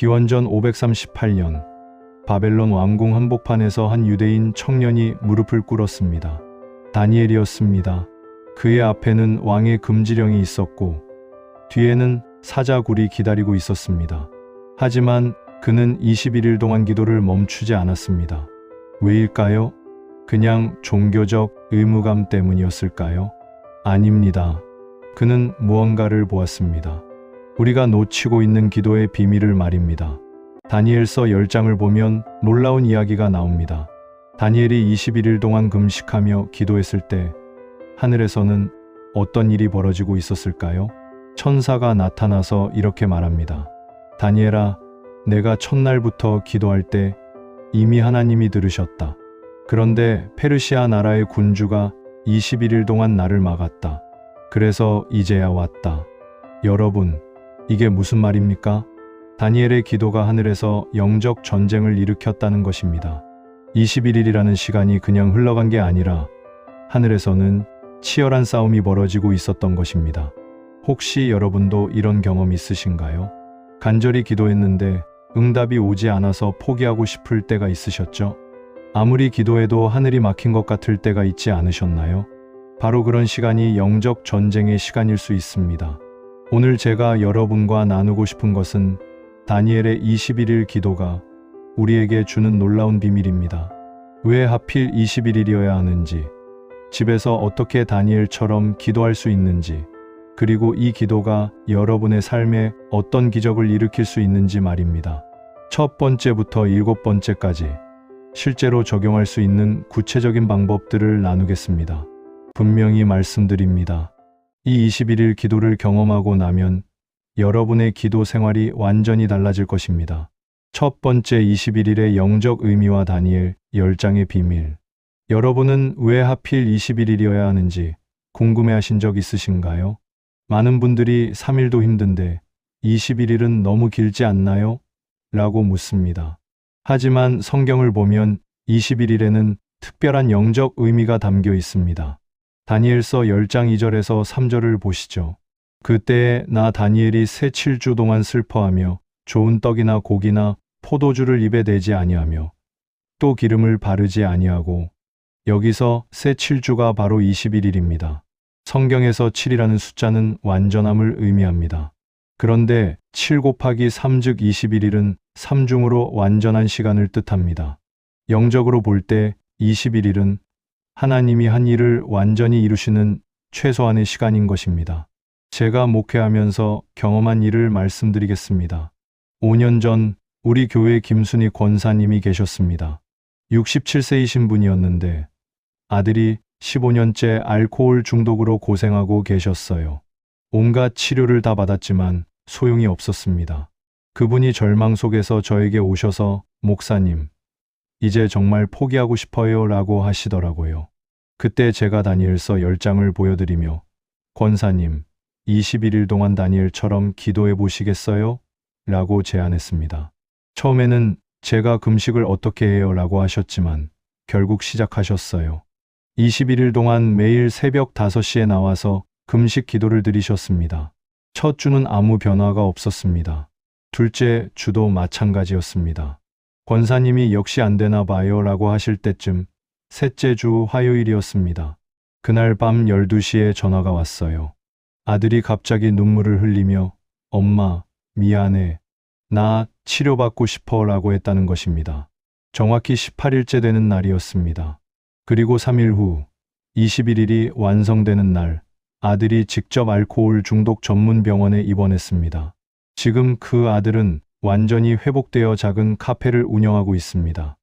기원전 538년 바벨론 왕궁 한복판에서 한 유대인 청년이 무릎을 꿇었습니다. 다니엘이었습니다. 그의 앞에는 왕의 금지령이 있었고 뒤에는 사자굴이 기다리고 있었습니다. 하지만 그는 21일 동안 기도를 멈추지 않았습니다. 왜일까요? 그냥 종교적 의무감 때문이었을까요? 아닙니다. 그는 무언가를 보았습니다. 우리가 놓치고 있는 기도의 비밀을 말입니다. 다니엘서 10장을 보면 놀라운 이야기가 나옵니다. 다니엘이 21일 동안 금식하며 기도했을 때 하늘에서는 어떤 일이 벌어지고 있었을까요? 천사가 나타나서 이렇게 말합니다. 다니엘아, 내가 첫날부터 기도할 때 이미 하나님이 들으셨다. 그런데 페르시아 나라의 군주가 21일 동안 나를 막았다. 그래서 이제야 왔다. 여러분, 이게 무슨 말입니까? 다니엘의 기도가 하늘에서 영적 전쟁을 일으켰다는 것입니다. 21일이라는 시간이 그냥 흘러간 게 아니라 하늘에서는 치열한 싸움이 벌어지고 있었던 것입니다. 혹시 여러분도 이런 경험 있으신가요? 간절히 기도했는데 응답이 오지 않아서 포기하고 싶을 때가 있으셨죠? 아무리 기도해도 하늘이 막힌 것 같을 때가 있지 않으셨나요? 바로 그런 시간이 영적 전쟁의 시간일 수 있습니다. 오늘 제가 여러분과 나누고 싶은 것은 다니엘의 21일 기도가 우리에게 주는 놀라운 비밀입니다. 왜 하필 21일이어야 하는지, 집에서 어떻게 다니엘처럼 기도할 수 있는지, 그리고 이 기도가 여러분의 삶에 어떤 기적을 일으킬 수 있는지 말입니다. 첫 번째부터 7번째까지 실제로 적용할 수 있는 구체적인 방법들을 나누겠습니다. 분명히 말씀드립니다. 이 21일 기도를 경험하고 나면 여러분의 기도 생활이 완전히 달라질 것입니다. 첫 번째 21일의 영적 의미와 다니엘 10장의 비밀. 여러분은 왜 하필 21일이어야 하는지 궁금해하신 적 있으신가요? 많은 분들이 3일도 힘든데 21일은 너무 길지 않나요? 라고 묻습니다. 하지만 성경을 보면 21일에는 특별한 영적 의미가 담겨 있습니다. 다니엘서 10장 2절에서 3절을 보시죠. 그때에 나 다니엘이 새 7주 동안 슬퍼하며 좋은 떡이나 고기나 포도주를 입에 대지 아니하며 또 기름을 바르지 아니하고. 여기서 새 7주가 바로 21일입니다. 성경에서 7이라는 숫자는 완전함을 의미합니다. 그런데 7 곱하기 3 즉 21일은 3중으로 완전한 시간을 뜻합니다. 영적으로 볼 때 21일은 하나님이 한 일을 완전히 이루시는 최소한의 시간인 것입니다. 제가 목회하면서 경험한 일을 말씀드리겠습니다. 5년 전 우리 교회 김순희 권사님이 계셨습니다. 67세이신 분이었는데 아들이 15년째 알코올 중독으로 고생하고 계셨어요. 온갖 치료를 다 받았지만 소용이 없었습니다. 그분이 절망 속에서 저에게 오셔서 목사님, 이제 정말 포기하고 싶어요 라고 하시더라고요. 그때 제가 다니엘서 10장을 보여드리며 권사님, 21일 동안 다니엘처럼 기도해 보시겠어요? 라고 제안했습니다. 처음에는 제가 금식을 어떻게 해요? 라고 하셨지만 결국 시작하셨어요. 21일 동안 매일 새벽 5시에 나와서 금식 기도를 드리셨습니다. 첫 주는 아무 변화가 없었습니다. 둘째 주도 마찬가지였습니다. 권사님이 역시 안 되나 봐요 라고 하실 때쯤 셋째 주 화요일이었습니다. 그날 밤 12시에 전화가 왔어요. 아들이 갑자기 눈물을 흘리며 엄마, 미안해. 나 치료받고 싶어 라고 했다는 것입니다. 정확히 18일째 되는 날이었습니다. 그리고 3일 후 21일이 완성되는 날 아들이 직접 알코올 중독 전문 병원에 입원했습니다. 지금 그 아들은 완전히 회복되어 작은 카페를 운영하고 있습니다.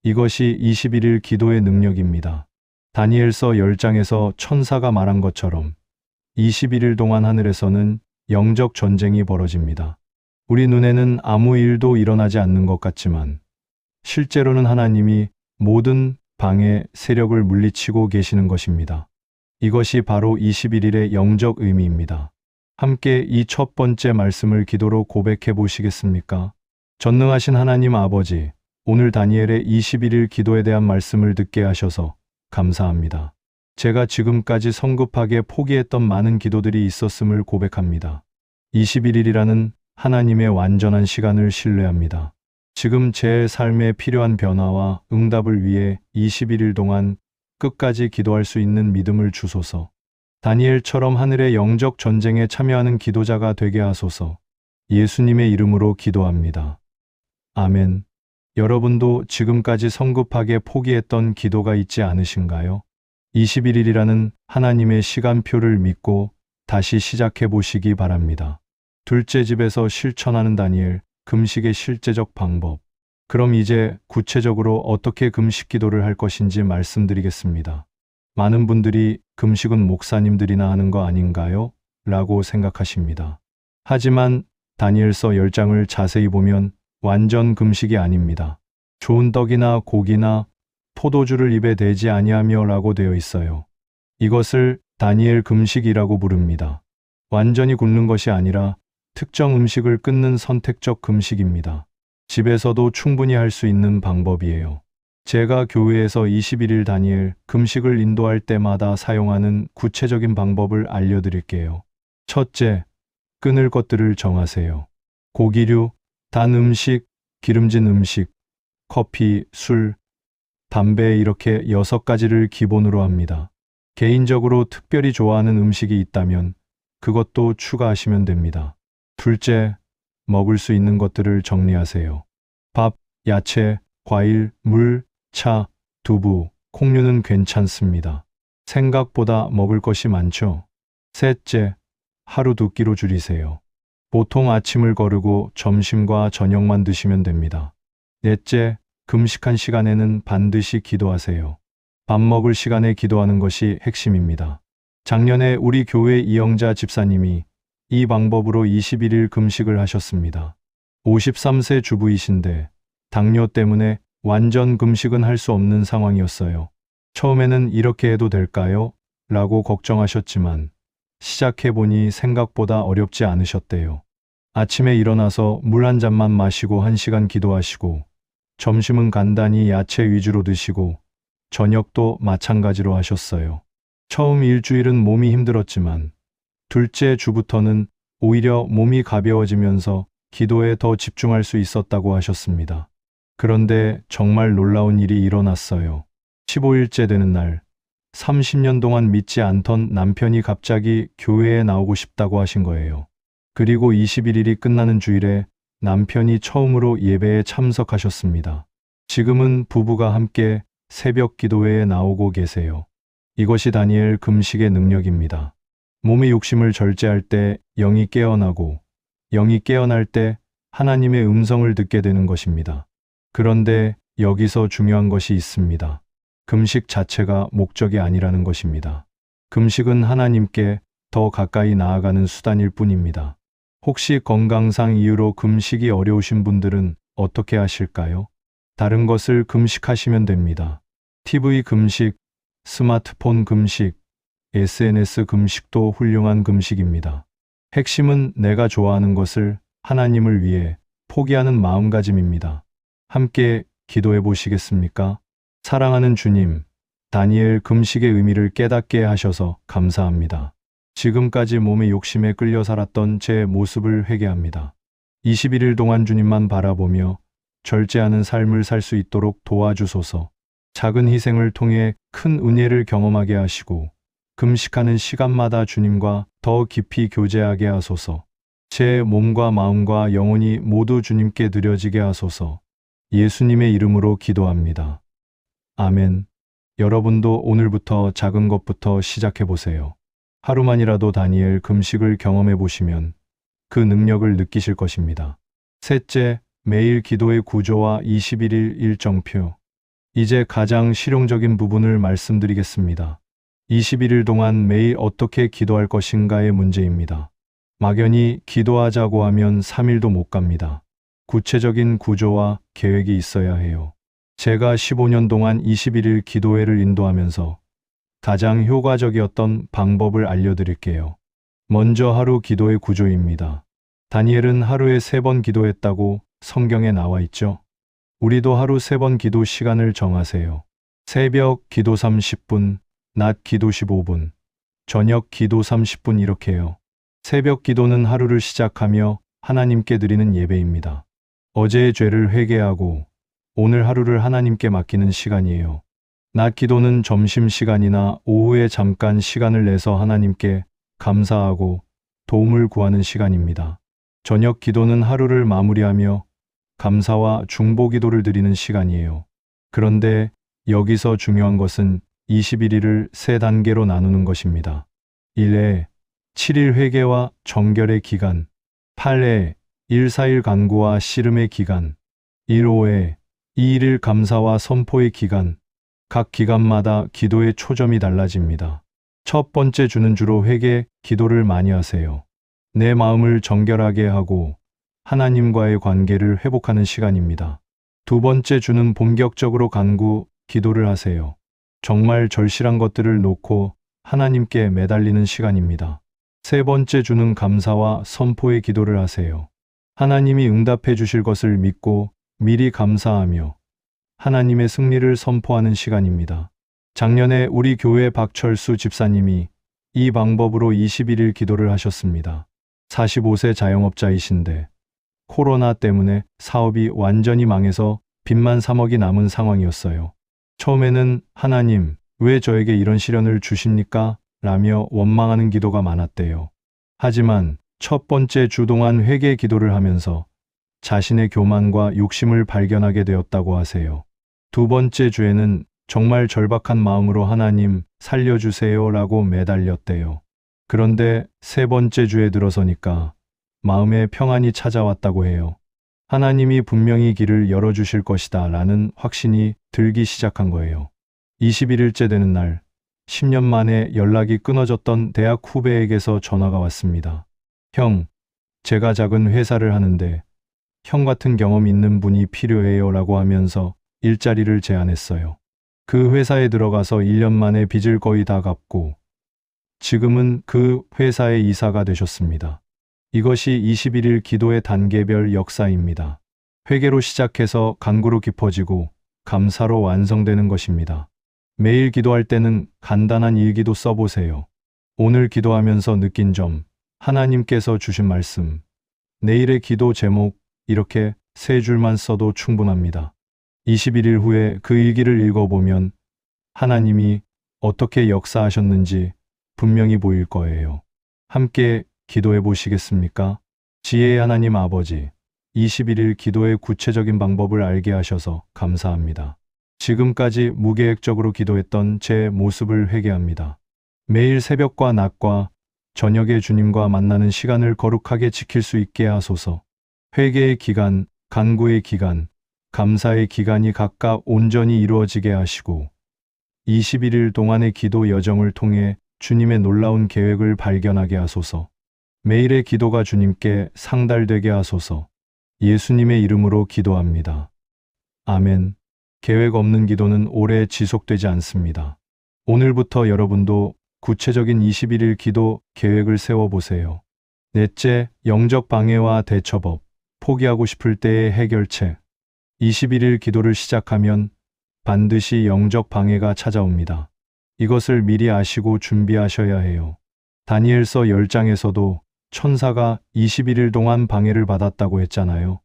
이것이 21일 기도의 능력입니다. 다니엘서 10장에서 천사가 말한 것처럼 21일 동안 하늘에서는 영적 전쟁이 벌어집니다. 우리 눈에는 아무 일도 일어나지 않는 것 같지만 실제로는 하나님이 모든 방해 세력을 물리치고 계시는 것입니다. 이것이 바로 21일의 영적 의미입니다. 함께 이 첫 번째 말씀을 기도로 고백해 보시겠습니까? 전능하신 하나님 아버지, 오늘 다니엘의 21일 기도에 대한 말씀을 듣게 하셔서 감사합니다. 제가 지금까지 성급하게 포기했던 많은 기도들이 있었음을 고백합니다. 21일이라는 하나님의 완전한 시간을 신뢰합니다. 지금 제 삶에 필요한 변화와 응답을 위해 21일 동안 끝까지 기도할 수 있는 믿음을 주소서. 다니엘처럼 하늘의 영적 전쟁에 참여하는 기도자가 되게 하소서. 예수님의 이름으로 기도합니다. 아멘. 여러분도 지금까지 성급하게 포기했던 기도가 있지 않으신가요? 21일이라는 하나님의 시간표를 믿고 다시 시작해 보시기 바랍니다. 둘째 집에서 실천하는 다니엘, 금식의 실제적 방법. 그럼 이제 구체적으로 어떻게 금식 기도를 할 것인지 말씀드리겠습니다. 많은 분들이 금식은 목사님들이나 하는 거 아닌가요? 라고 생각하십니다. 하지만 다니엘서 10장을 자세히 보면 완전 금식이 아닙니다. 좋은 떡이나 고기나 포도주를 입에 대지 아니하며 라고 되어 있어요. 이것을 다니엘 금식이라고 부릅니다. 완전히 굶는 것이 아니라 특정 음식을 끊는 선택적 금식입니다. 집에서도 충분히 할 수 있는 방법이에요. 제가 교회에서 21일 다니엘 금식을 인도할 때마다 사용하는 구체적인 방법을 알려드릴게요. 첫째, 끊을 것들을 정하세요. 고기류, 단 음식, 기름진 음식, 커피, 술, 담배 이렇게 6가지를 기본으로 합니다. 개인적으로 특별히 좋아하는 음식이 있다면 그것도 추가하시면 됩니다. 둘째, 먹을 수 있는 것들을 정리하세요. 밥, 야채, 과일, 물, 차, 두부, 콩류는 괜찮습니다. 생각보다 먹을 것이 많죠? 셋째, 하루 2끼로 줄이세요. 보통 아침을 거르고 점심과 저녁만 드시면 됩니다. 넷째, 금식한 시간에는 반드시 기도하세요. 밥 먹을 시간에 기도하는 것이 핵심입니다. 작년에 우리 교회 이영자 집사님이 이 방법으로 21일 금식을 하셨습니다. 53세 주부이신데 당뇨 때문에 완전 금식은 할 수 없는 상황이었어요. 처음에는 이렇게 해도 될까요? 라고 걱정하셨지만 시작해보니 생각보다 어렵지 않으셨대요. 아침에 일어나서 물 한 잔만 마시고 1시간 기도하시고 점심은 간단히 야채 위주로 드시고 저녁도 마찬가지로 하셨어요. 처음 일주일은 몸이 힘들었지만 둘째 주부터는 오히려 몸이 가벼워지면서 기도에 더 집중할 수 있었다고 하셨습니다. 그런데 정말 놀라운 일이 일어났어요. 15일째 되는 날, 30년 동안 믿지 않던 남편이 갑자기 교회에 나오고 싶다고 하신 거예요. 그리고 21일이 끝나는 주일에 남편이 처음으로 예배에 참석하셨습니다. 지금은 부부가 함께 새벽 기도회에 나오고 계세요. 이것이 다니엘 금식의 능력입니다. 몸의 욕심을 절제할 때 영이 깨어나고 영이 깨어날 때 하나님의 음성을 듣게 되는 것입니다. 그런데 여기서 중요한 것이 있습니다. 금식 자체가 목적이 아니라는 것입니다. 금식은 하나님께 더 가까이 나아가는 수단일 뿐입니다. 혹시 건강상 이유로 금식이 어려우신 분들은 어떻게 하실까요? 다른 것을 금식하시면 됩니다. TV 금식, 스마트폰 금식, SNS 금식도 훌륭한 금식입니다. 핵심은 내가 좋아하는 것을 하나님을 위해 포기하는 마음가짐입니다. 함께 기도해 보시겠습니까? 사랑하는 주님, 다니엘 금식의 의미를 깨닫게 하셔서 감사합니다. 지금까지 몸의 욕심에 끌려 살았던 제 모습을 회개합니다. 21일 동안 주님만 바라보며 절제하는 삶을 살 수 있도록 도와주소서. 작은 희생을 통해 큰 은혜를 경험하게 하시고 금식하는 시간마다 주님과 더 깊이 교제하게 하소서. 제 몸과 마음과 영혼이 모두 주님께 드려지게 하소서. 예수님의 이름으로 기도합니다. 아멘. 여러분도 오늘부터 작은 것부터 시작해 보세요. 하루만이라도 다니엘 금식을 경험해 보시면 그 능력을 느끼실 것입니다. 셋째, 매일 기도의 구조와 21일 일정표. 이제 가장 실용적인 부분을 말씀드리겠습니다. 21일 동안 매일 어떻게 기도할 것인가의 문제입니다. 막연히 기도하자고 하면 3일도 못 갑니다. 구체적인 구조와 계획이 있어야 해요. 제가 15년 동안 21일 기도회를 인도하면서 가장 효과적이었던 방법을 알려드릴게요. 먼저 하루 기도의 구조입니다. 다니엘은 하루에 3번 기도했다고 성경에 나와 있죠. 우리도 하루 3번 기도 시간을 정하세요. 새벽 기도 30분, 낮 기도 15분, 저녁 기도 30분 이렇게요. 새벽 기도는 하루를 시작하며 하나님께 드리는 예배입니다. 어제의 죄를 회개하고 오늘 하루를 하나님께 맡기는 시간이에요. 낮 기도는 점심시간이나 오후에 잠깐 시간을 내서 하나님께 감사하고 도움을 구하는 시간입니다. 저녁 기도는 하루를 마무리하며 감사와 중보 기도를 드리는 시간이에요. 그런데 여기서 중요한 것은 21일을 세 단계로 나누는 것입니다. 1회 7일 회개와 정결의 기간, 8회 1-4일 간구와 씨름의 기간, 1-5회 2-1일 감사와 선포의 기간. 각 기간마다 기도의 초점이 달라집니다. 첫 번째 주는 주로 회개, 기도를 많이 하세요. 내 마음을 정결하게 하고 하나님과의 관계를 회복하는 시간입니다. 두 번째 주는 본격적으로 간구, 기도를 하세요. 정말 절실한 것들을 놓고 하나님께 매달리는 시간입니다. 세 번째 주는 감사와 선포의 기도를 하세요. 하나님이 응답해 주실 것을 믿고 미리 감사하며 하나님의 승리를 선포하는 시간입니다. 작년에 우리 교회 박철수 집사님이 이 방법으로 21일 기도를 하셨습니다. 45세 자영업자이신데 코로나 때문에 사업이 완전히 망해서 빚만 3억이 남은 상황이었어요. 처음에는 하나님, 왜 저에게 이런 시련을 주십니까? 라며 원망하는 기도가 많았대요. 하지만 첫 번째 주 동안 회개 기도를 하면서 자신의 교만과 욕심을 발견하게 되었다고 하세요. 두 번째 주에는 정말 절박한 마음으로 하나님 살려주세요 라고 매달렸대요. 그런데 세 번째 주에 들어서니까 마음에 평안이 찾아왔다고 해요. 하나님이 분명히 길을 열어주실 것이다 라는 확신이 들기 시작한 거예요. 21일째 되는 날, 10년 만에 연락이 끊어졌던 대학 후배에게서 전화가 왔습니다. 형, 제가 작은 회사를 하는데 형 같은 경험 있는 분이 필요해요 라고 하면서 일자리를 제안했어요. 그 회사에 들어가서 1년 만에 빚을 거의 다 갚고 지금은 그 회사의 이사가 되셨습니다. 이것이 21일 기도의 단계별 역사입니다. 회개로 시작해서 간구로 깊어지고 감사로 완성되는 것입니다. 매일 기도할 때는 간단한 일기도 써보세요. 오늘 기도하면서 느낀 점, 하나님께서 주신 말씀, 내일의 기도 제목, 이렇게 세 줄만 써도 충분합니다. 21일 후에 그 일기를 읽어보면 하나님이 어떻게 역사하셨는지 분명히 보일 거예요. 함께 기도해 보시겠습니까? 지혜의 하나님 아버지, 21일 기도의 구체적인 방법을 알게 하셔서 감사합니다. 지금까지 무계획적으로 기도했던 제 모습을 회개합니다. 매일 새벽과 낮과 저녁에 주님과 만나는 시간을 거룩하게 지킬 수 있게 하소서. 회개의 기간, 간구의 기간, 감사의 기간이 각각 온전히 이루어지게 하시고 21일 동안의 기도 여정을 통해 주님의 놀라운 계획을 발견하게 하소서. 매일의 기도가 주님께 상달되게 하소서. 예수님의 이름으로 기도합니다. 아멘. 계획 없는 기도는 오래 지속되지 않습니다. 오늘부터 여러분도 구체적인 21일 기도 계획을 세워보세요. 넷째, 영적 방해와 대처법. 포기하고 싶을 때의 해결책. 21일 기도를 시작하면 반드시 영적 방해가 찾아옵니다. 이것을 미리 아시고 준비하셔야 해요. 다니엘서 10장에서도 천사가 21일 동안 방해를 받았다고 했잖아요.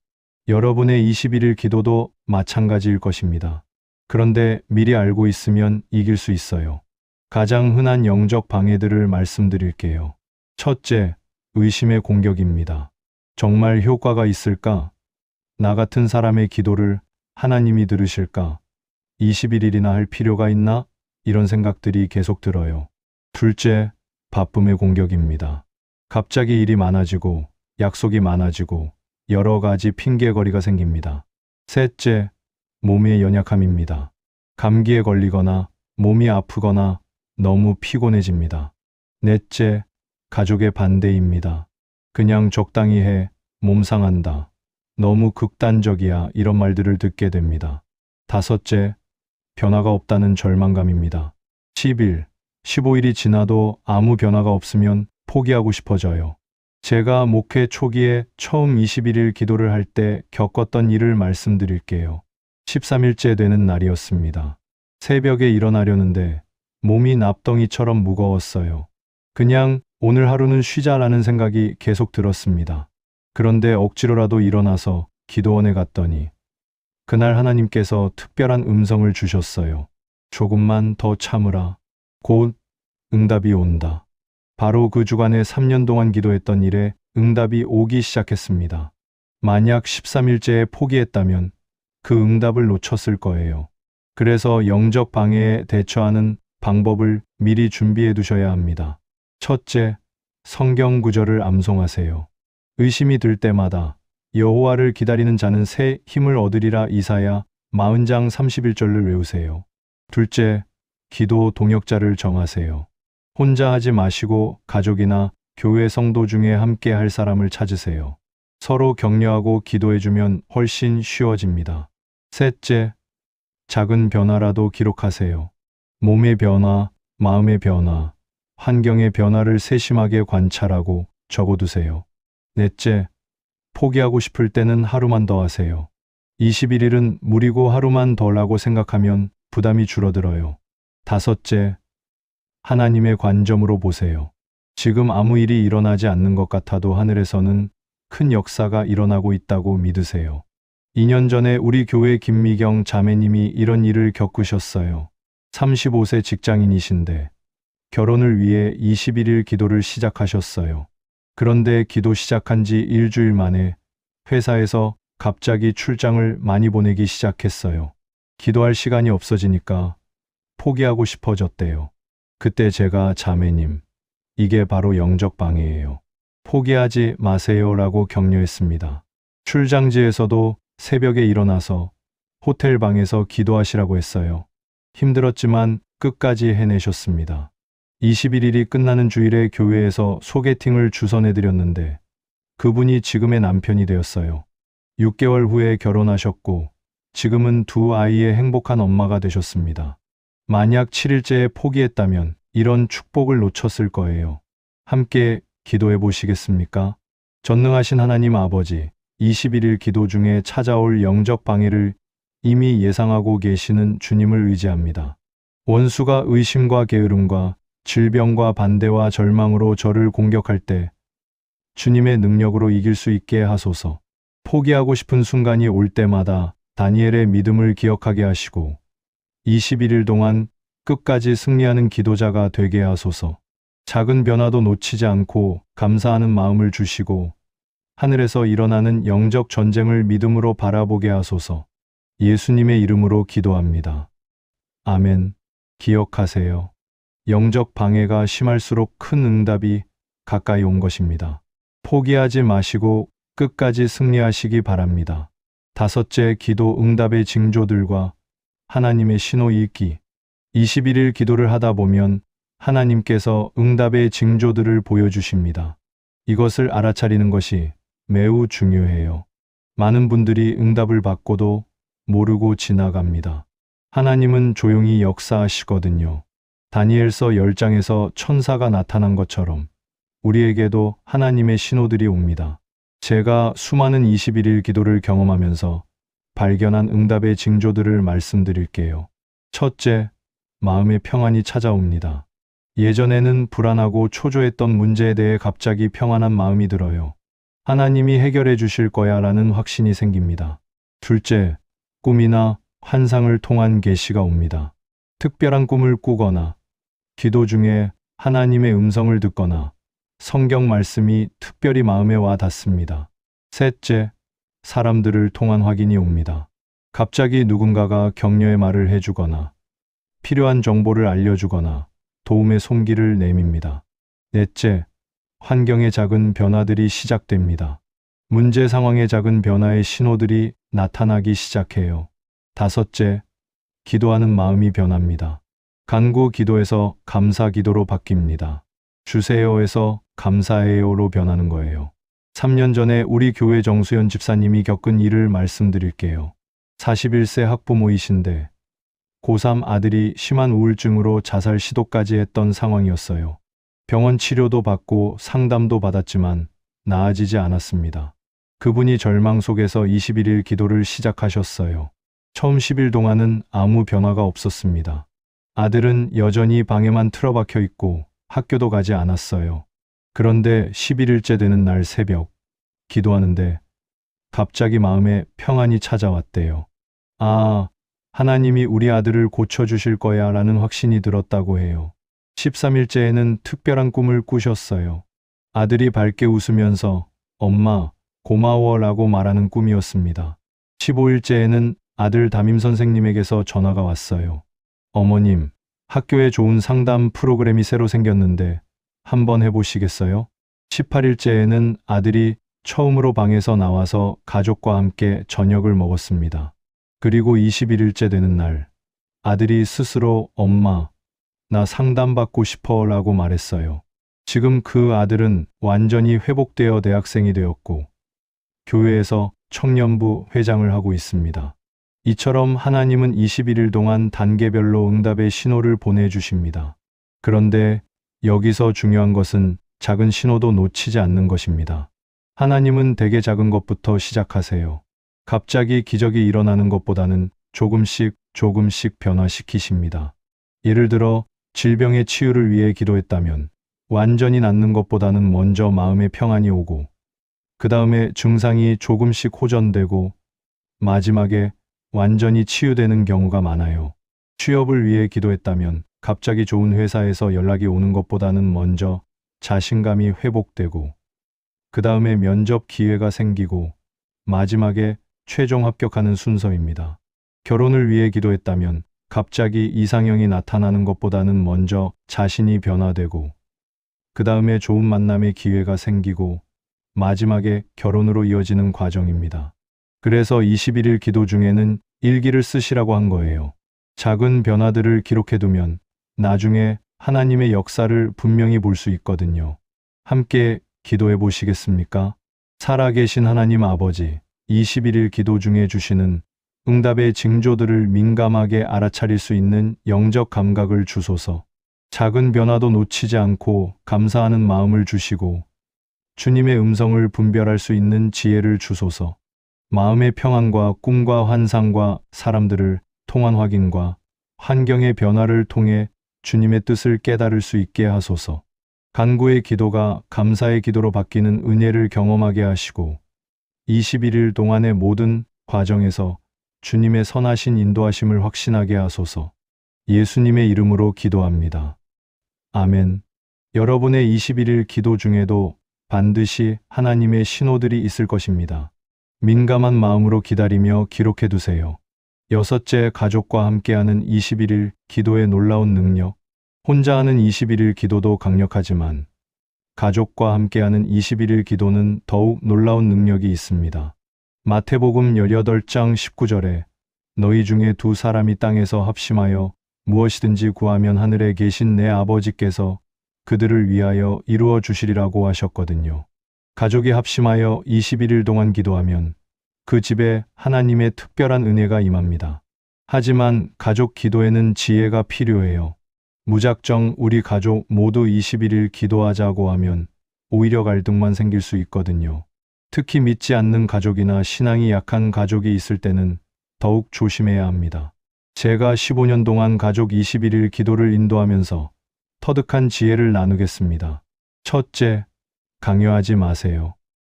여러분의 21일 기도도 마찬가지일 것입니다. 그런데 미리 알고 있으면 이길 수 있어요. 가장 흔한 영적 방해들을 말씀드릴게요. 첫째, 의심의 공격입니다. 정말 효과가 있을까? 나 같은 사람의 기도를 하나님이 들으실까? 21일이나 할 필요가 있나? 이런 생각들이 계속 들어요. 둘째, 바쁨의 공격입니다. 갑자기 일이 많아지고 약속이 많아지고 여러 가지 핑계거리가 생깁니다. 셋째, 몸의 연약함입니다. 감기에 걸리거나 몸이 아프거나 너무 피곤해집니다. 넷째, 가족의 반대입니다. 그냥 적당히 해, 몸 상한다. 너무 극단적이야, 이런 말들을 듣게 됩니다. 다섯째, 변화가 없다는 절망감입니다. 10일, 15일이 지나도 아무 변화가 없으면 포기하고 싶어져요. 제가 목회 초기에 처음 21일 기도를 할 때 겪었던 일을 말씀드릴게요. 13일째 되는 날이었습니다. 새벽에 일어나려는데 몸이 납덩이처럼 무거웠어요. 그냥 오늘 하루는 쉬자라는 생각이 계속 들었습니다. 그런데 억지로라도 일어나서 기도원에 갔더니 그날 하나님께서 특별한 음성을 주셨어요. 조금만 더 참으라. 곧 응답이 온다. 바로 그 주간에 3년 동안 기도했던 일에 응답이 오기 시작했습니다. 만약 13일째에 포기했다면 그 응답을 놓쳤을 거예요. 그래서 영적 방해에 대처하는 방법을 미리 준비해 두셔야 합니다. 첫째, 성경 구절을 암송하세요. 의심이 들 때마다 여호와를 기다리는 자는 새 힘을 얻으리라 이사야 40장 31절을 외우세요. 둘째, 기도 동역자를 정하세요. 혼자 하지 마시고 가족이나 교회 성도 중에 함께 할 사람을 찾으세요. 서로 격려하고 기도해주면 훨씬 쉬워집니다. 셋째, 작은 변화라도 기록하세요. 몸의 변화, 마음의 변화, 환경의 변화를 세심하게 관찰하고 적어두세요. 넷째, 포기하고 싶을 때는 하루만 더 하세요. 21일은 무리고 하루만 덜 하고 생각하면 부담이 줄어들어요. 다섯째, 하나님의 관점으로 보세요. 지금 아무 일이 일어나지 않는 것 같아도 하늘에서는 큰 역사가 일어나고 있다고 믿으세요. 2년 전에 우리 교회 김미경 자매님이 이런 일을 겪으셨어요. 35세 직장인이신데 결혼을 위해 21일 기도를 시작하셨어요. 그런데 기도 시작한 지 일주일 만에 회사에서 갑자기 출장을 많이 보내기 시작했어요. 기도할 시간이 없어지니까 포기하고 싶어졌대요. 그때 제가 자매님, 이게 바로 영적 방해예요. 포기하지 마세요라고 격려했습니다. 출장지에서도 새벽에 일어나서 호텔 방에서 기도하시라고 했어요. 힘들었지만 끝까지 해내셨습니다. 21일이 끝나는 주일에 교회에서 소개팅을 주선해드렸는데 그분이 지금의 남편이 되었어요. 6개월 후에 결혼하셨고 지금은 두 아이의 행복한 엄마가 되셨습니다. 만약 7일째에 포기했다면 이런 축복을 놓쳤을 거예요. 함께 기도해 보시겠습니까? 전능하신 하나님 아버지, 21일 기도 중에 찾아올 영적 방해를 이미 예상하고 계시는 주님을 의지합니다. 원수가 의심과 게으름과 질병과 반대와 절망으로 저를 공격할 때 주님의 능력으로 이길 수 있게 하소서. 포기하고 싶은 순간이 올 때마다 다니엘의 믿음을 기억하게 하시고 21일 동안 끝까지 승리하는 기도자가 되게 하소서. 작은 변화도 놓치지 않고 감사하는 마음을 주시고 하늘에서 일어나는 영적 전쟁을 믿음으로 바라보게 하소서. 예수님의 이름으로 기도합니다. 아멘. 기억하세요. 영적 방해가 심할수록 큰 응답이 가까이 온 것입니다. 포기하지 마시고 끝까지 승리하시기 바랍니다. 다섯째, 기도 응답의 징조들과 하나님의 신호 읽기. 21일 기도를 하다 보면 하나님께서 응답의 징조들을 보여주십니다. 이것을 알아차리는 것이 매우 중요해요. 많은 분들이 응답을 받고도 모르고 지나갑니다. 하나님은 조용히 역사하시거든요. 다니엘서 10장에서 천사가 나타난 것처럼 우리에게도 하나님의 신호들이 옵니다. 제가 수많은 21일 기도를 경험하면서 발견한 응답의 징조들을 말씀드릴게요. 첫째, 마음의 평안이 찾아옵니다. 예전에는 불안하고 초조했던 문제에 대해 갑자기 평안한 마음이 들어요. 하나님이 해결해 주실 거야 라는 확신이 생깁니다. 둘째, 꿈이나 환상을 통한 계시가 옵니다. 특별한 꿈을 꾸거나 기도 중에 하나님의 음성을 듣거나 성경 말씀이 특별히 마음에 와 닿습니다. 셋째, 사람들을 통한 확인이 옵니다. 갑자기 누군가가 격려의 말을 해주거나 필요한 정보를 알려주거나 도움의 손길을 내밉니다. 넷째, 환경의 작은 변화들이 시작됩니다. 문제 상황의 작은 변화의 신호들이 나타나기 시작해요. 다섯째, 기도하는 마음이 변합니다. 간구 기도에서 감사 기도로 바뀝니다. 주세요에서 감사해요로 변하는 거예요. 3년 전에 우리 교회 정수연 집사님이 겪은 일을 말씀드릴게요. 41세 학부모이신데 고3 아들이 심한 우울증으로 자살 시도까지 했던 상황이었어요. 병원 치료도 받고 상담도 받았지만 나아지지 않았습니다. 그분이 절망 속에서 21일 기도를 시작하셨어요. 처음 10일 동안은 아무 변화가 없었습니다. 아들은 여전히 방에만 틀어박혀 있고 학교도 가지 않았어요. 그런데 11일째 되는 날 새벽, 기도하는데 갑자기 마음에 평안이 찾아왔대요. 아, 하나님이 우리 아들을 고쳐주실 거야 라는 확신이 들었다고 해요. 13일째에는 특별한 꿈을 꾸셨어요. 아들이 밝게 웃으면서 엄마, 고마워 라고 말하는 꿈이었습니다. 15일째에는 아들 담임 선생님에게서 전화가 왔어요. 어머님, 학교에 좋은 상담 프로그램이 새로 생겼는데 한번 해보시겠어요? 18일째에는 아들이 처음으로 방에서 나와서 가족과 함께 저녁을 먹었습니다. 그리고 21일째 되는 날, 아들이 스스로 엄마, 나 상담받고 싶어 라고 말했어요. 지금 그 아들은 완전히 회복되어 대학생이 되었고, 교회에서 청년부 회장을 하고 있습니다. 이처럼 하나님은 21일 동안 단계별로 응답의 신호를 보내주십니다. 그런데 여기서 중요한 것은 작은 신호도 놓치지 않는 것입니다. 하나님은 되게 작은 것부터 시작하세요. 갑자기 기적이 일어나는 것보다는 조금씩 변화시키십니다. 예를 들어 질병의 치유를 위해 기도했다면 완전히 낫는 것보다는 먼저 마음의 평안이 오고 그 다음에 증상이 조금씩 호전되고 마지막에 완전히 치유되는 경우가 많아요. 취업을 위해 기도했다면 갑자기 좋은 회사에서 연락이 오는 것보다는 먼저 자신감이 회복되고 그 다음에 면접 기회가 생기고 마지막에 최종 합격하는 순서입니다. 결혼을 위해 기도했다면 갑자기 이상형이 나타나는 것보다는 먼저 자신이 변화되고 그 다음에 좋은 만남의 기회가 생기고 마지막에 결혼으로 이어지는 과정입니다. 그래서 21일 기도 중에는 일기를 쓰시라고 한 거예요. 작은 변화들을 기록해두면 나중에 하나님의 역사를 분명히 볼 수 있거든요. 함께 기도해 보시겠습니까? 살아계신 하나님 아버지, 21일 기도 중에 주시는 응답의 징조들을 민감하게 알아차릴 수 있는 영적 감각을 주소서. 작은 변화도 놓치지 않고 감사하는 마음을 주시고 주님의 음성을 분별할 수 있는 지혜를 주소서. 마음의 평안과 꿈과 환상과 사람들을 통한 확인과 환경의 변화를 통해 주님의 뜻을 깨달을 수 있게 하소서. 간구의 기도가 감사의 기도로 바뀌는 은혜를 경험하게 하시고 21일 동안의 모든 과정에서 주님의 선하신 인도하심을 확신하게 하소서. 예수님의 이름으로 기도합니다. 아멘. 여러분의 21일 기도 중에도 반드시 하나님의 신호들이 있을 것입니다. 민감한 마음으로 기다리며 기록해 두세요. 여섯째, 가족과 함께하는 21일 기도의 놀라운 능력. 혼자 하는 21일 기도도 강력하지만 가족과 함께하는 21일 기도는 더욱 놀라운 능력이 있습니다. 마태복음 18장 19절에 너희 중에 두 사람이 땅에서 합심하여 무엇이든지 구하면 하늘에 계신 내 아버지께서 그들을 위하여 이루어 주시리라고 하셨거든요. 가족이 합심하여 21일 동안 기도하면 그 집에 하나님의 특별한 은혜가 임합니다. 하지만 가족 기도에는 지혜가 필요해요. 무작정 우리 가족 모두 21일 기도하자고 하면 오히려 갈등만 생길 수 있거든요. 특히 믿지 않는 가족이나 신앙이 약한 가족이 있을 때는 더욱 조심해야 합니다. 제가 15년 동안 가족 21일 기도를 인도하면서 터득한 지혜를 나누겠습니다. 첫째, 강요하지 마세요.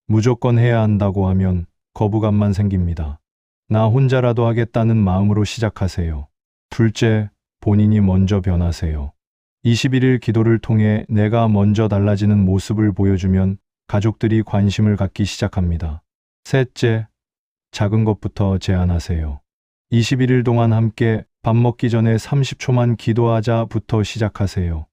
무조건 해야 한다고 하면 거부감만 생깁니다. 나 혼자라도 하겠다는 마음으로 시작하세요. 둘째, 본인이 먼저 변하세요. 21일 기도를 통해 내가 먼저 달라지는 모습을 보여주면 가족들이 관심을 갖기 시작합니다. 셋째, 작은 것부터 제안하세요. 21일 동안 함께 밥 먹기 전에 30초만 기도하자부터 시작하세요.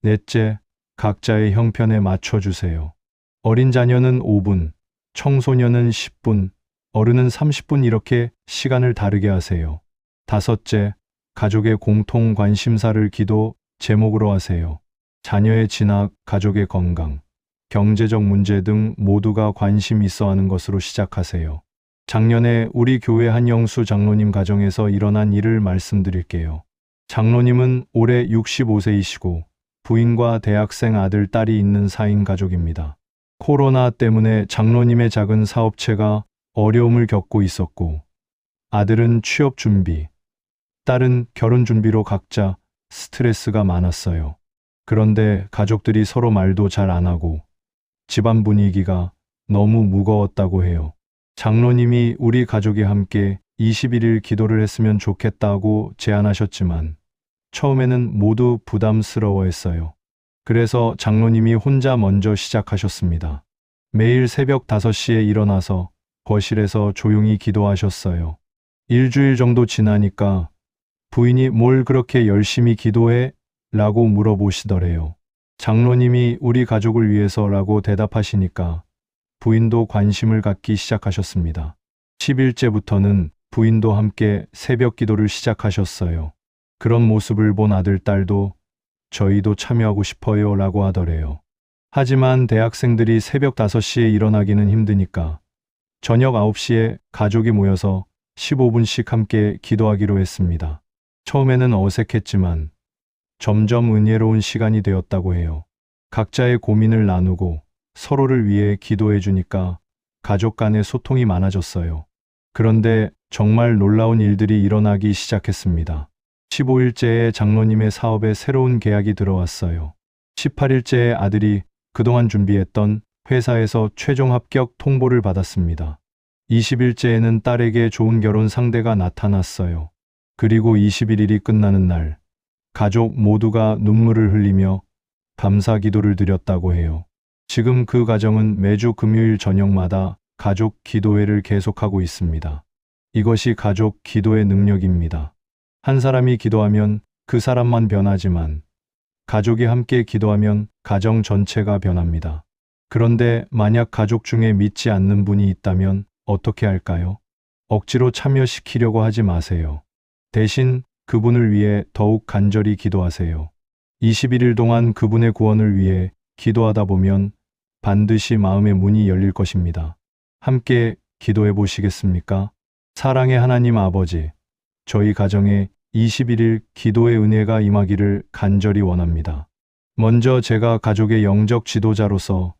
넷째, 각자의 형편에 맞춰주세요. 어린 자녀는 5분, 청소년은 10분, 어른은 30분 이렇게 시간을 다르게 하세요. 다섯째, 가족의 공통 관심사를 기도 제목으로 하세요. 자녀의 진학, 가족의 건강, 경제적 문제 등 모두가 관심 있어 하는 것으로 시작하세요. 작년에 우리 교회 한영수 장로님 가정에서 일어난 일을 말씀드릴게요. 장로님은 올해 65세이시고 부인과 대학생 아들, 딸이 있는 4인 가족입니다. 코로나 때문에 장로님의 작은 사업체가 어려움을 겪고 있었고 아들은 취업 준비, 딸은 결혼 준비로 각자 스트레스가 많았어요. 그런데 가족들이 서로 말도 잘 안 하고 집안 분위기가 너무 무거웠다고 해요. 장로님이 우리 가족이 함께 21일 기도를 했으면 좋겠다고 제안하셨지만 처음에는 모두 부담스러워했어요. 그래서 장로님이 혼자 먼저 시작하셨습니다. 매일 새벽 5시에 일어나서 거실에서 조용히 기도하셨어요. 일주일 정도 지나니까 부인이 뭘 그렇게 열심히 기도해? 라고 물어보시더래요. 장로님이 우리 가족을 위해서라고 대답하시니까 부인도 관심을 갖기 시작하셨습니다. 10일째부터는 부인도 함께 새벽 기도를 시작하셨어요. 그런 모습을 본 아들, 딸도 저희도 참여하고 싶어요 라고 하더래요. 하지만 대학생들이 새벽 5시에 일어나기는 힘드니까 저녁 9시에 가족이 모여서 15분씩 함께 기도하기로 했습니다. 처음에는 어색했지만 점점 은혜로운 시간이 되었다고 해요. 각자의 고민을 나누고 서로를 위해 기도해 주니까 가족 간의 소통이 많아졌어요. 그런데 정말 놀라운 일들이 일어나기 시작했습니다. 15일째에 장로님의 사업에 새로운 계약이 들어왔어요. 18일째에 아들이 그동안 준비했던 회사에서 최종 합격 통보를 받았습니다. 20일째에는 딸에게 좋은 결혼 상대가 나타났어요. 그리고 21일이 끝나는 날, 가족 모두가 눈물을 흘리며 감사 기도를 드렸다고 해요. 지금 그 가정은 매주 금요일 저녁마다 가족 기도회를 계속하고 있습니다. 이것이 가족 기도의 능력입니다. 한 사람이 기도하면 그 사람만 변하지만 가족이 함께 기도하면 가정 전체가 변합니다. 그런데 만약 가족 중에 믿지 않는 분이 있다면 어떻게 할까요? 억지로 참여시키려고 하지 마세요. 대신 그분을 위해 더욱 간절히 기도하세요. 21일 동안 그분의 구원을 위해 기도하다 보면 반드시 마음의 문이 열릴 것입니다. 함께 기도해 보시겠습니까? 사랑의 하나님 아버지, 저희 가정에 21일 기도의 은혜가 임하기를 간절히 원합니다. 먼저 제가 가족의 영적 지도자로서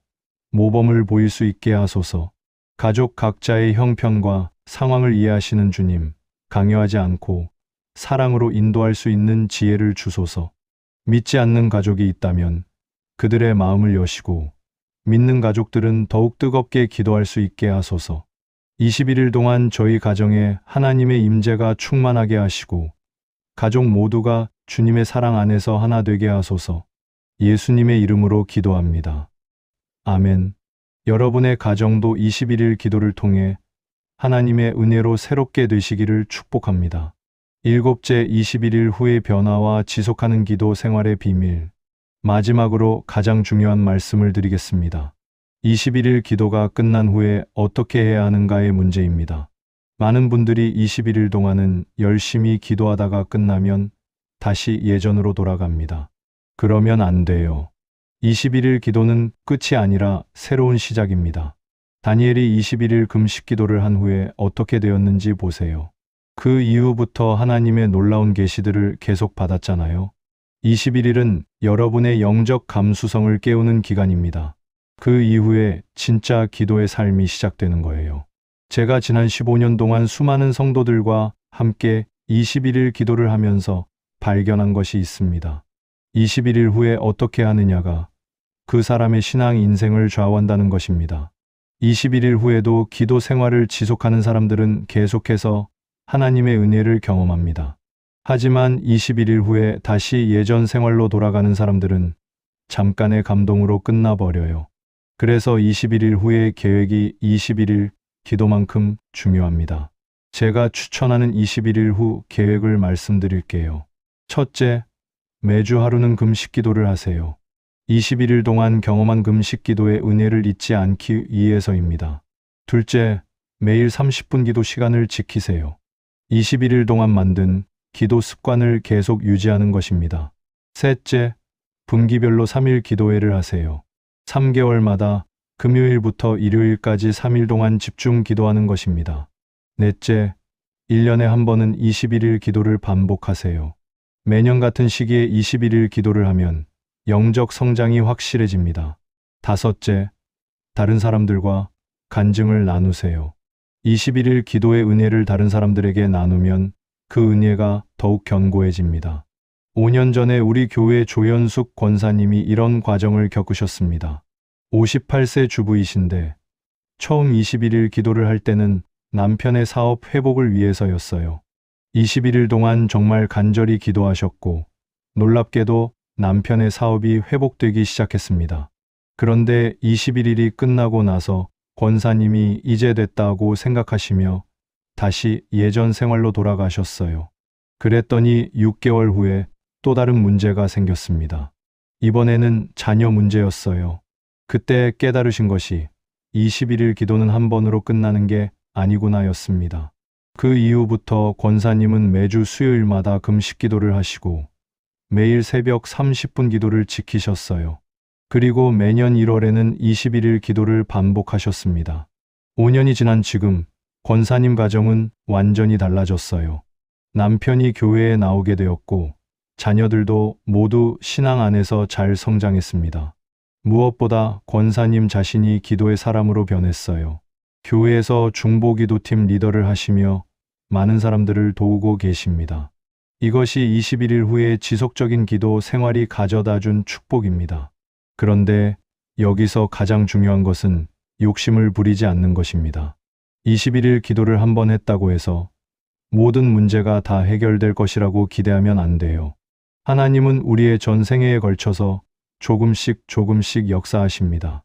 모범을 보일 수 있게 하소서. 가족 각자의 형편과 상황을 이해하시는 주님, 강요하지 않고 사랑으로 인도할 수 있는 지혜를 주소서. 믿지 않는 가족이 있다면 그들의 마음을 여시고 믿는 가족들은 더욱 뜨겁게 기도할 수 있게 하소서. 21일 동안 저희 가정에 하나님의 임재가 충만하게 하시고 가족 모두가 주님의 사랑 안에서 하나 되게 하소서. 예수님의 이름으로 기도합니다. 아멘. 여러분의 가정도 21일 기도를 통해 하나님의 은혜로 새롭게 되시기를 축복합니다. 일곱째, 21일 후의 변화와 지속하는 기도 생활의 비밀. 마지막으로 가장 중요한 말씀을 드리겠습니다. 21일 기도가 끝난 후에 어떻게 해야 하는가의 문제입니다. 많은 분들이 21일 동안은 열심히 기도하다가 끝나면 다시 예전으로 돌아갑니다. 그러면 안 돼요. 21일 기도는 끝이 아니라 새로운 시작입니다. 다니엘이 21일 금식 기도를 한 후에 어떻게 되었는지 보세요. 그 이후부터 하나님의 놀라운 계시들을 계속 받았잖아요. 21일은 여러분의 영적 감수성을 깨우는 기간입니다. 그 이후에 진짜 기도의 삶이 시작되는 거예요. 제가 지난 15년 동안 수많은 성도들과 함께 21일 기도를 하면서 발견한 것이 있습니다. 21일 후에 어떻게 하느냐가 그 사람의 신앙 인생을 좌우한다는 것입니다. 21일 후에도 기도 생활을 지속하는 사람들은 계속해서 하나님의 은혜를 경험합니다. 하지만 21일 후에 다시 예전 생활로 돌아가는 사람들은 잠깐의 감동으로 끝나버려요. 그래서 21일 후의 계획이 21일 기도만큼 중요합니다. 제가 추천하는 21일 후 계획을 말씀드릴게요. 첫째, 매주 하루는 금식 기도를 하세요. 21일 동안 경험한 금식 기도의 은혜를 잊지 않기 위해서입니다. 둘째, 매일 30분 기도 시간을 지키세요. 21일 동안 만든 기도 습관을 계속 유지하는 것입니다. 셋째, 분기별로 3일 기도회를 하세요. 3개월마다 금요일부터 일요일까지 3일 동안 집중 기도하는 것입니다. 넷째, 1년에 한 번은 21일 기도를 반복하세요. 매년 같은 시기에 21일 기도를 하면 영적 성장이 확실해집니다. 다섯째, 다른 사람들과 간증을 나누세요. 21일 기도의 은혜를 다른 사람들에게 나누면 그 은혜가 더욱 견고해집니다. 5년 전에 우리 교회 조연숙 권사님이 이런 과정을 겪으셨습니다. 58세 주부이신데 처음 21일 기도를 할 때는 남편의 사업 회복을 위해서였어요. 21일 동안 정말 간절히 기도하셨고, 놀랍게도 남편의 사업이 회복되기 시작했습니다. 그런데 21일이 끝나고 나서 권사님이 이제 됐다고 생각하시며 다시 예전 생활로 돌아가셨어요. 그랬더니 6개월 후에 또 다른 문제가 생겼습니다. 이번에는 자녀 문제였어요. 그때 깨달으신 것이 21일 기도는 한 번으로 끝나는 게 아니구나였습니다. 그 이후부터 권사님은 매주 수요일마다 금식 기도를 하시고 매일 새벽 30분 기도를 지키셨어요. 그리고 매년 1월에는 21일 기도를 반복하셨습니다. 5년이 지난 지금 권사님 가정은 완전히 달라졌어요. 남편이 교회에 나오게 되었고 자녀들도 모두 신앙 안에서 잘 성장했습니다. 무엇보다 권사님 자신이 기도의 사람으로 변했어요. 교회에서 중보기도팀 리더를 하시며 많은 사람들을 도우고 계십니다. 이것이 21일 후에 지속적인 기도 생활이 가져다 준 축복입니다. 그런데 여기서 가장 중요한 것은 욕심을 부리지 않는 것입니다. 21일 기도를 한 번 했다고 해서 모든 문제가 다 해결될 것이라고 기대하면 안 돼요. 하나님은 우리의 전생애에 걸쳐서 조금씩 역사하십니다.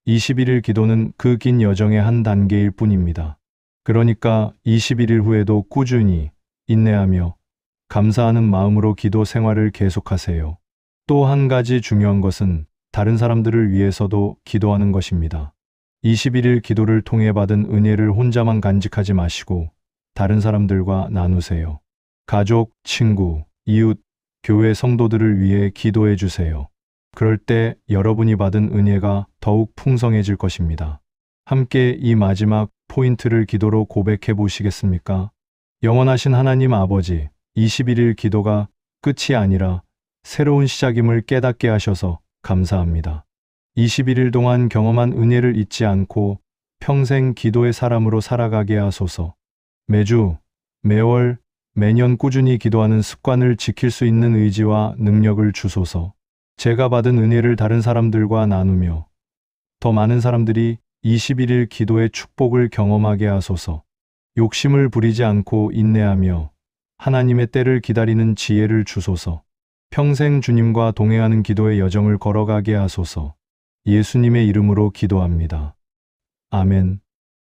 21일 기도는 그 긴 여정의 한 단계일 뿐입니다. 그러니까 21일 후에도 꾸준히 인내하며 감사하는 마음으로 기도 생활을 계속하세요. 또 한 가지 중요한 것은 다른 사람들을 위해서도 기도하는 것입니다. 21일 기도를 통해 받은 은혜를 혼자만 간직하지 마시고 다른 사람들과 나누세요. 가족, 친구, 이웃, 교회 성도들을 위해 기도해 주세요. 그럴 때 여러분이 받은 은혜가 더욱 풍성해질 것입니다. 함께 이 마지막 포인트를 기도로 고백해 보시겠습니까? 영원하신 하나님 아버지, 21일 기도가 끝이 아니라 새로운 시작임을 깨닫게 하셔서 감사합니다. 21일 동안 경험한 은혜를 잊지 않고 평생 기도의 사람으로 살아가게 하소서. 매주, 매월, 매년 꾸준히 기도하는 습관을 지킬 수 있는 의지와 능력을 주소서. 제가 받은 은혜를 다른 사람들과 나누며 더 많은 사람들이 21일 기도의 축복을 경험하게 하소서. 욕심을 부리지 않고 인내하며 하나님의 때를 기다리는 지혜를 주소서. 평생 주님과 동행하는 기도의 여정을 걸어가게 하소서. 예수님의 이름으로 기도합니다. 아멘.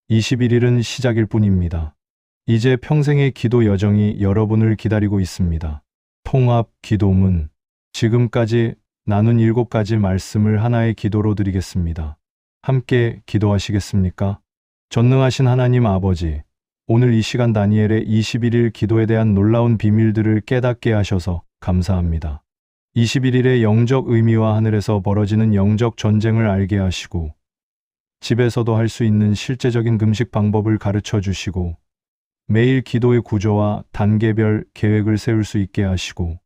21일은 시작일 뿐입니다. 이제 평생의 기도 여정이 여러분을 기다리고 있습니다. 통합 기도문. 지금까지 나눈 7가지 말씀을 하나의 기도로 드리겠습니다. 함께 기도하시겠습니까? 전능하신 하나님 아버지, 오늘 이 시간 다니엘의 21일 기도에 대한 놀라운 비밀들을 깨닫게 하셔서 감사합니다. 21일의 영적 의미와 하늘에서 벌어지는 영적 전쟁을 알게 하시고 집에서도 할 수 있는 실제적인 금식 방법을 가르쳐 주시고 매일 기도의 구조와 단계별 계획을 세울 수 있게 하시고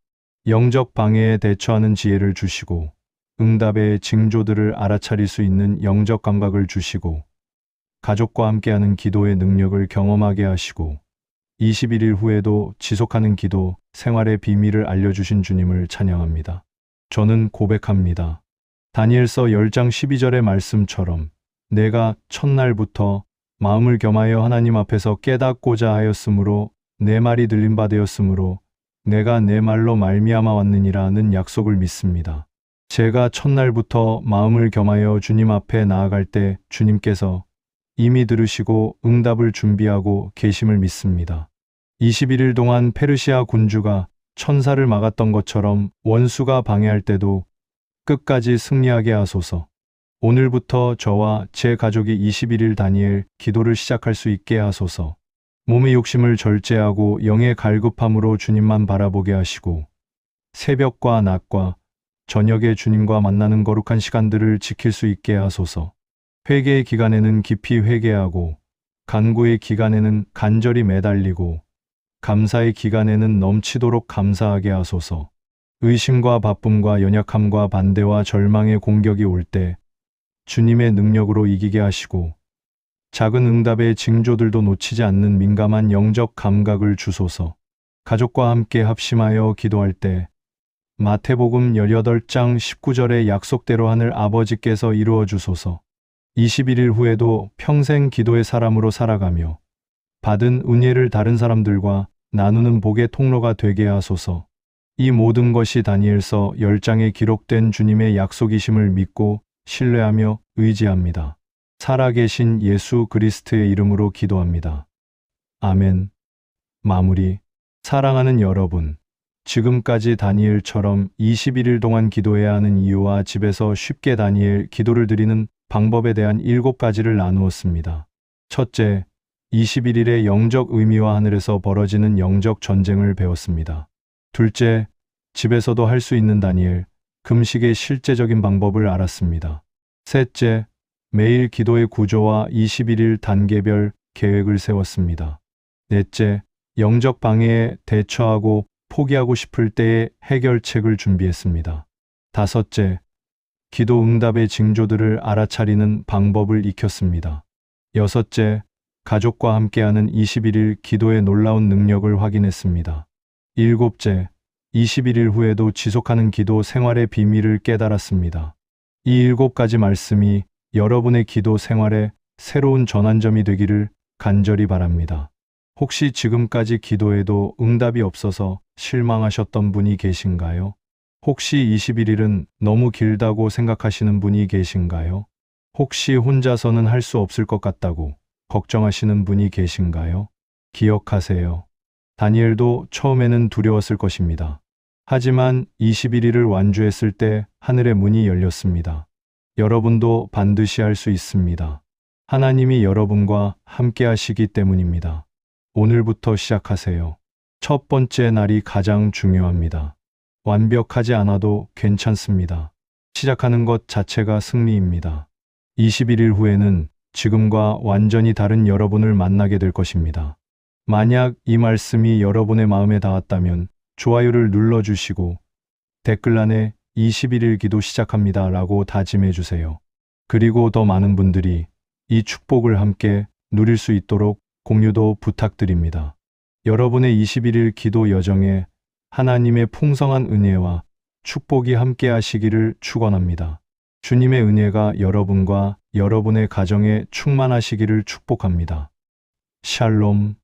영적 방해에 대처하는 지혜를 주시고 응답의 징조들을 알아차릴 수 있는 영적 감각을 주시고 가족과 함께하는 기도의 능력을 경험하게 하시고 21일 후에도 지속하는 기도 생활의 비밀을 알려주신 주님을 찬양합니다. 저는 고백합니다. 다니엘서 10장 12절의 말씀처럼 내가 첫날부터 마음을 겸하여 하나님 앞에서 깨닫고자 하였으므로 내 말이 들린 바 되었으므로 내가 내 말로 말미암아 왔느니라는 약속을 믿습니다. 제가 첫날부터 마음을 겸하여 주님 앞에 나아갈 때 주님께서 이미 들으시고 응답을 준비하고 계심을 믿습니다. 21일 동안 페르시아 군주가 천사를 막았던 것처럼 원수가 방해할 때도 끝까지 승리하게 하소서. 오늘부터 저와 제 가족이 21일 다니엘 기도를 시작할 수 있게 하소서. 몸의 욕심을 절제하고 영의 갈급함으로 주님만 바라보게 하시고 새벽과 낮과 저녁에 주님과 만나는 거룩한 시간들을 지킬 수 있게 하소서. 회개의 기간에는 깊이 회개하고 간구의 기간에는 간절히 매달리고 감사의 기간에는 넘치도록 감사하게 하소서. 의심과 바쁨과 연약함과 반대와 절망의 공격이 올 때 주님의 능력으로 이기게 하시고 작은 응답의 징조들도 놓치지 않는 민감한 영적 감각을 주소서. 가족과 함께 합심하여 기도할 때 마태복음 18장 19절의 약속대로 하늘 아버지께서 이루어 주소서. 21일 후에도 평생 기도의 사람으로 살아가며 받은 은혜를 다른 사람들과 나누는 복의 통로가 되게 하소서. 이 모든 것이 다니엘서 10장에 기록된 주님의 약속이심을 믿고 신뢰하며 의지합니다. 살아계신 예수 그리스도의 이름으로 기도합니다. 아멘. 마무리. 사랑하는 여러분, 지금까지 다니엘처럼 21일 동안 기도해야 하는 이유와 집에서 쉽게 다니엘 기도를 드리는 방법에 대한 7가지를 나누었습니다. 첫째, 21일의 영적 의미와 하늘에서 벌어지는 영적 전쟁을 배웠습니다. 둘째, 집에서도 할 수 있는 다니엘, 금식의 실제적인 방법을 알았습니다. 셋째, 매일 기도의 구조와 21일 단계별 계획을 세웠습니다. 넷째, 영적 방해에 대처하고 포기하고 싶을 때의 해결책을 준비했습니다. 다섯째, 기도 응답의 징조들을 알아차리는 방법을 익혔습니다. 여섯째, 가족과 함께하는 21일 기도의 놀라운 능력을 확인했습니다. 일곱째, 21일 후에도 지속하는 기도 생활의 비밀을 깨달았습니다. 이 7가지 말씀이 여러분의 기도 생활에 새로운 전환점이 되기를 간절히 바랍니다. 혹시 지금까지 기도해도 응답이 없어서 실망하셨던 분이 계신가요? 혹시 21일은 너무 길다고 생각하시는 분이 계신가요? 혹시 혼자서는 할 수 없을 것 같다고 걱정하시는 분이 계신가요? 기억하세요. 다니엘도 처음에는 두려웠을 것입니다. 하지만 21일을 완주했을 때 하늘의 문이 열렸습니다. 여러분도 반드시 할 수 있습니다. 하나님이 여러분과 함께 하시기 때문입니다. 오늘부터 시작하세요. 첫 번째 날이 가장 중요합니다. 완벽하지 않아도 괜찮습니다. 시작하는 것 자체가 승리입니다. 21일 후에는 지금과 완전히 다른 여러분을 만나게 될 것입니다. 만약 이 말씀이 여러분의 마음에 닿았다면 좋아요를 눌러주시고 댓글란에 21일 기도 시작합니다 라고 다짐해 주세요. 그리고 더 많은 분들이 이 축복을 함께 누릴 수 있도록 공유도 부탁드립니다. 여러분의 21일 기도 여정에 하나님의 풍성한 은혜와 축복이 함께 하시기를 축원합니다. 주님의 은혜가 여러분과 여러분의 가정에 충만하시기를 축복합니다. 샬롬.